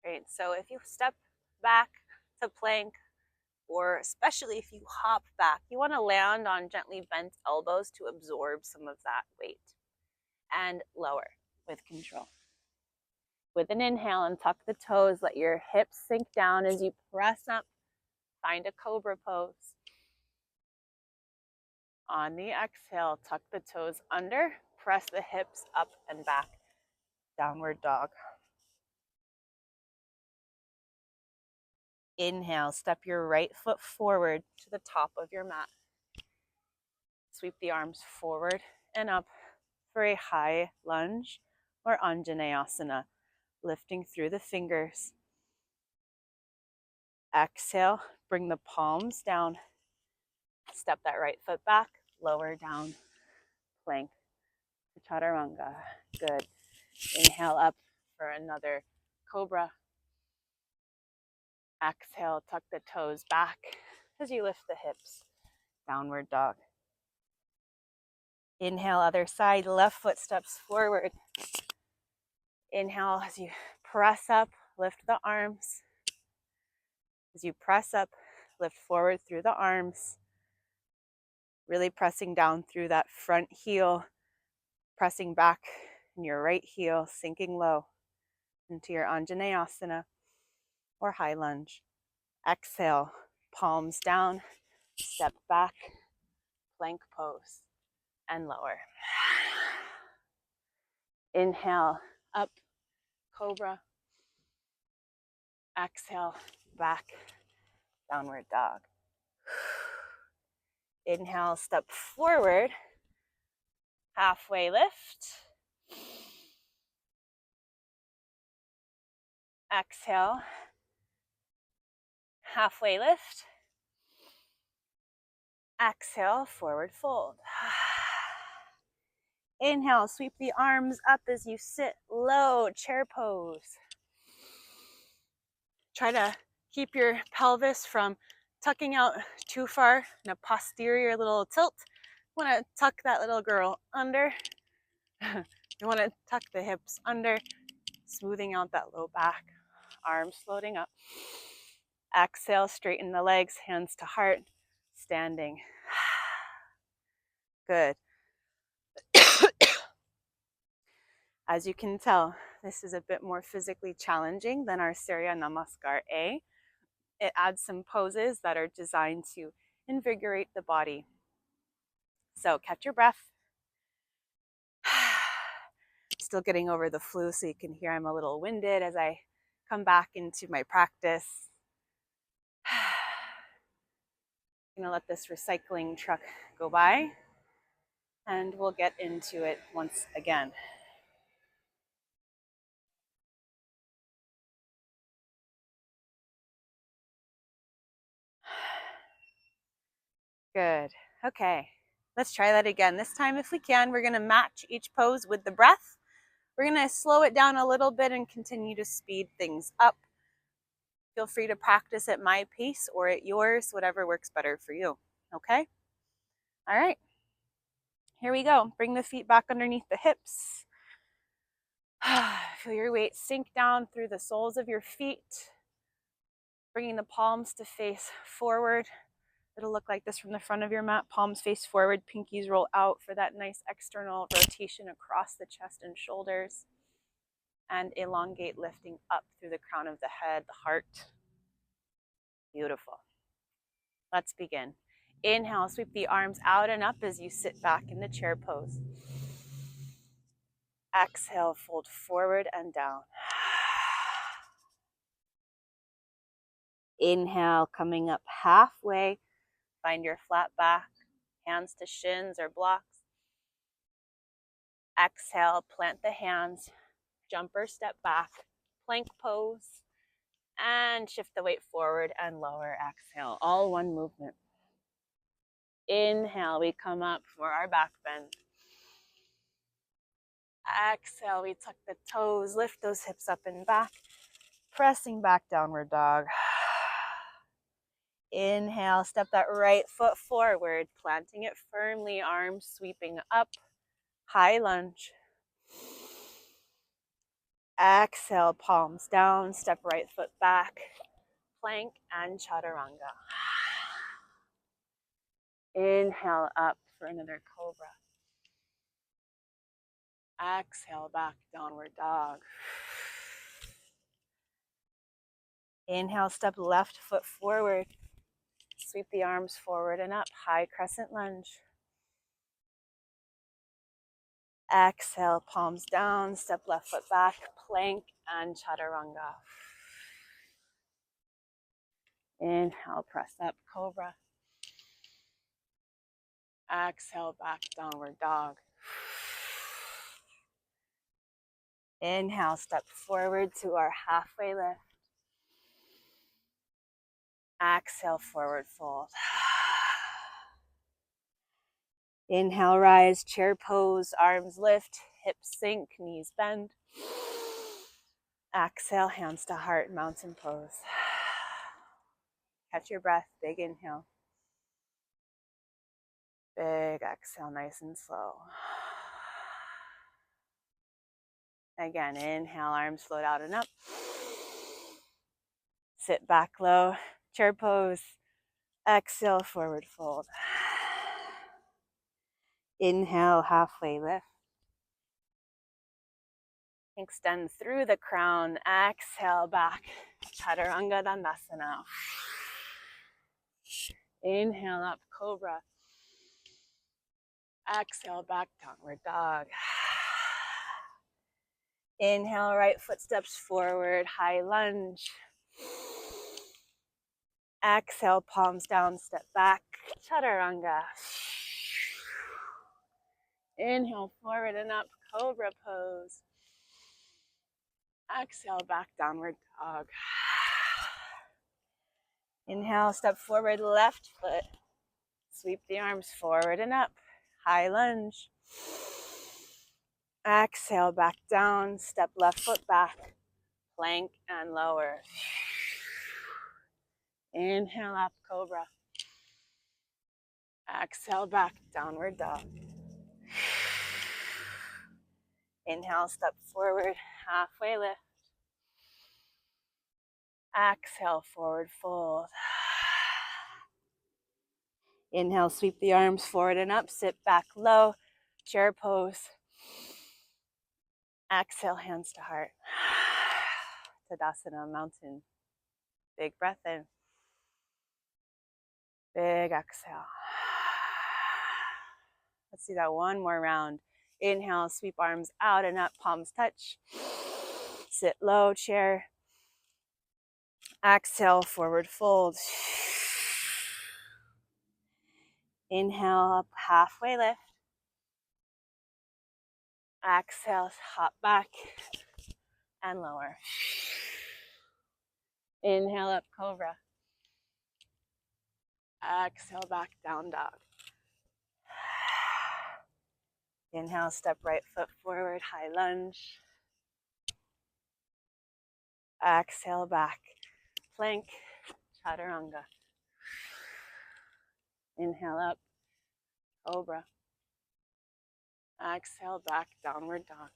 Great. So if you step back to plank, or especially if you hop back, you want to land on gently bent elbows to absorb some of that weight, and lower with control. With an inhale, and tuck the toes, let your hips sink down as you press up, find a cobra pose. On the exhale, tuck the toes under, press the hips up and back, downward dog. Inhale, step your right foot forward to the top of your mat. Sweep the arms forward and up for a high lunge or Anjaneyasana, lifting through the fingers. Exhale, bring the palms down. Step that right foot back, lower down, plank to chaturanga. Good. Inhale up for another cobra. Exhale, tuck the toes back as you lift the hips, downward dog. Inhale, other side, left foot steps forward. Inhale as you press up, lift the arms. As you press up, lift forward through the arms. Really pressing down through that front heel, pressing back in your right heel, sinking low into your Anjaneyasana or high lunge. Exhale, palms down, step back, plank pose, and lower. Inhale, up, cobra. Exhale, back, downward dog. Inhale, step forward, halfway lift. Exhale, halfway lift. Exhale, forward fold. Inhale, sweep the arms up as you sit low, chair pose. Try to keep your pelvis from tucking out too far in a posterior little tilt. You want to tuck that little girl under. You want to tuck the hips under, smoothing out that low back. Arms floating up. Exhale, straighten the legs, hands to heart, standing. Good. As you can tell, this is a bit more physically challenging than our Surya Namaskar A. It adds some poses that are designed to invigorate the body. So catch your breath. Still getting over the flu, so you can hear I'm a little winded as I come back into my practice. I'm gonna let this recycling truck go by, and we'll get into it once again. Good. Okay, let's try that again. This time, if we can, we're gonna match each pose with the breath. We're gonna slow it down a little bit and continue to speed things up. Feel free to practice at my pace or at yours, whatever works better for you, okay? All right, here we go. Bring the feet back underneath the hips. Feel your weight sink down through the soles of your feet, bringing the palms to face forward. It'll look like this from the front of your mat. Palms face forward, pinkies roll out for that nice external rotation across the chest and shoulders. And elongate, lifting up through the crown of the head, the heart. Beautiful. Let's begin. Inhale, sweep the arms out and up as you sit back in the chair pose. Exhale, fold forward and down. Inhale, coming up halfway. Find your flat back, hands to shins or blocks. Exhale, plant the hands, jumper step back, plank pose, and shift the weight forward and lower. Exhale, all one movement. Inhale, we come up for our back bend. Exhale, we tuck the toes, lift those hips up and back, pressing back, downward dog. Inhale, step that right foot forward, planting it firmly, arms sweeping up, high lunge. Exhale, palms down, step right foot back, plank and chaturanga. Inhale up for another cobra. Exhale, back, downward dog. Inhale, step left foot forward. Sweep the arms forward and up, high crescent lunge. Exhale, palms down, step left foot back, plank and chaturanga. Inhale, press up, cobra. Exhale, back, downward dog. Inhale, step forward to our halfway lift. Exhale, forward fold. Inhale, rise, chair pose, arms lift, hips sink, knees bend. Exhale, hands to heart, mountain pose. Catch your breath, big inhale. Big exhale, nice and slow. Again, inhale, arms float out and up. Sit back low, chair pose. Exhale, forward fold. Inhale, halfway lift. Extend through the crown. Exhale, back. Chaturanga Dandasana. Inhale up, cobra. Exhale, back, downward dog. Inhale, right foot steps forward, high lunge. Exhale, palms down, step back, chaturanga. Inhale, forward and up, cobra pose. Exhale, back, downward dog. Inhale, step forward, left foot. Sweep the arms forward and up, high lunge. Exhale, back down, step left foot back, plank and lower. Inhale up, cobra. Exhale, back, downward dog. Inhale, step forward, halfway lift. Exhale, forward fold. Inhale, sweep the arms forward and up, sit back low, chair pose. Exhale, hands to heart. Tadasana, mountain. Big breath in. Big exhale. Let's do that one more round. Inhale, sweep arms out and up, palms touch. Sit low, chair. Exhale, forward fold. Inhale, up, halfway lift. Exhale, hop back and lower. Inhale up, cobra. Exhale, back, down dog. Inhale, step right foot forward, high lunge. Exhale, back, plank, chaturanga. Inhale up, cobra. Exhale, back, downward dog.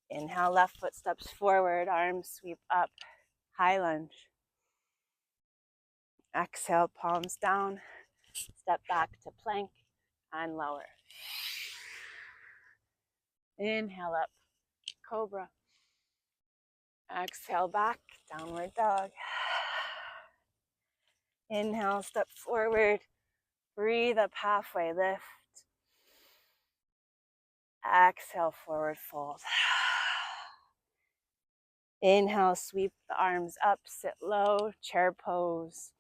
Inhale, left foot steps forward, arms sweep up, high lunge. Exhale, palms down, step back to plank and lower. Inhale up, cobra. Exhale, back, downward dog. Inhale, step forward, breathe up, halfway lift. Exhale, forward fold. Inhale, sweep the arms up, sit low, chair pose.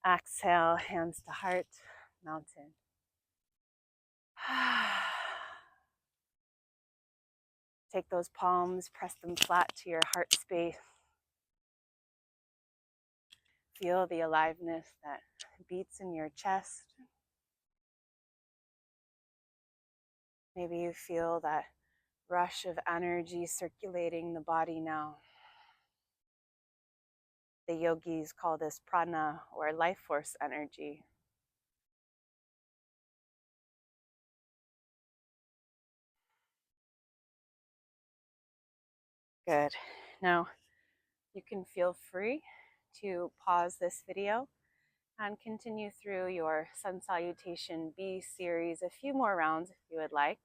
Exhale, hands to heart, mountain. Take those palms, press them flat to your heart space. Feel the aliveness that beats in your chest. Maybe you feel that rush of energy circulating the body now. The yogis call this prana, or life force energy. Good. Now you can feel free to pause this video and continue through your Sun Salutation B series a few more rounds if you would like.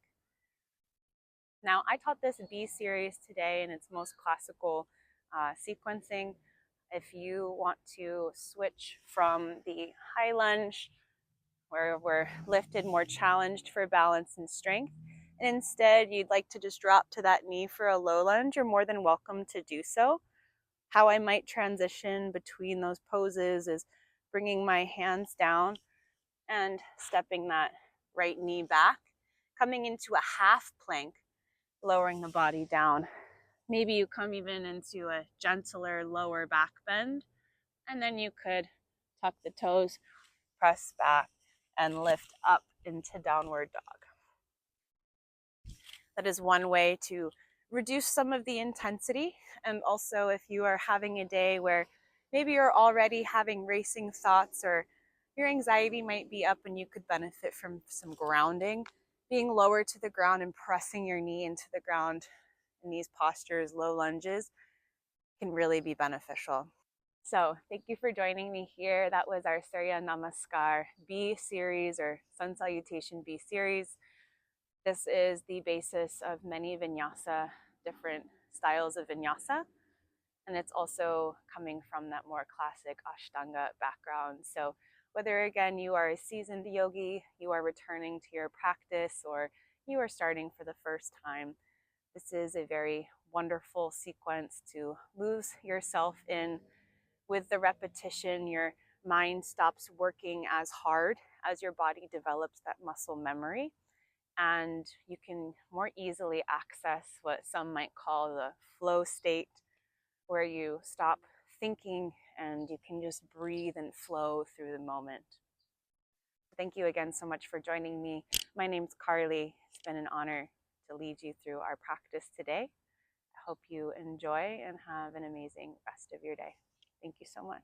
Now, I taught this B series today in its most classical sequencing. If you want to switch from the high lunge, where we're lifted, more challenged for balance and strength, and instead you'd like to just drop to that knee for a low lunge, you're more than welcome to do so. How I might transition between those poses is bringing my hands down and stepping that right knee back, coming into a half plank, lowering the body down. Maybe you come even into a gentler lower back bend, and then you could tuck the toes, press back, and lift up into downward dog. That is one way to reduce some of the intensity. And also, if you are having a day where maybe you're already having racing thoughts or your anxiety might be up and you could benefit from some grounding, being lower to the ground and pressing your knee into the ground in these postures, low lunges, can really be beneficial. So thank you for joining me here. That was our Surya Namaskar B series, or Sun Salutation B series. This is the basis of many vinyasa, different styles of vinyasa. And it's also coming from that more classic Ashtanga background. So whether, again, you are a seasoned yogi, you are returning to your practice, or you are starting for the first time, this is a very wonderful sequence to lose yourself in. With the repetition, your mind stops working as hard as your body develops that muscle memory, and you can more easily access what some might call the flow state, where you stop thinking and you can just breathe and flow through the moment. Thank you again so much for joining me. My name's Carli. It's been an honor to lead you through our practice today. I hope you enjoy and have an amazing rest of your day. Thank you so much.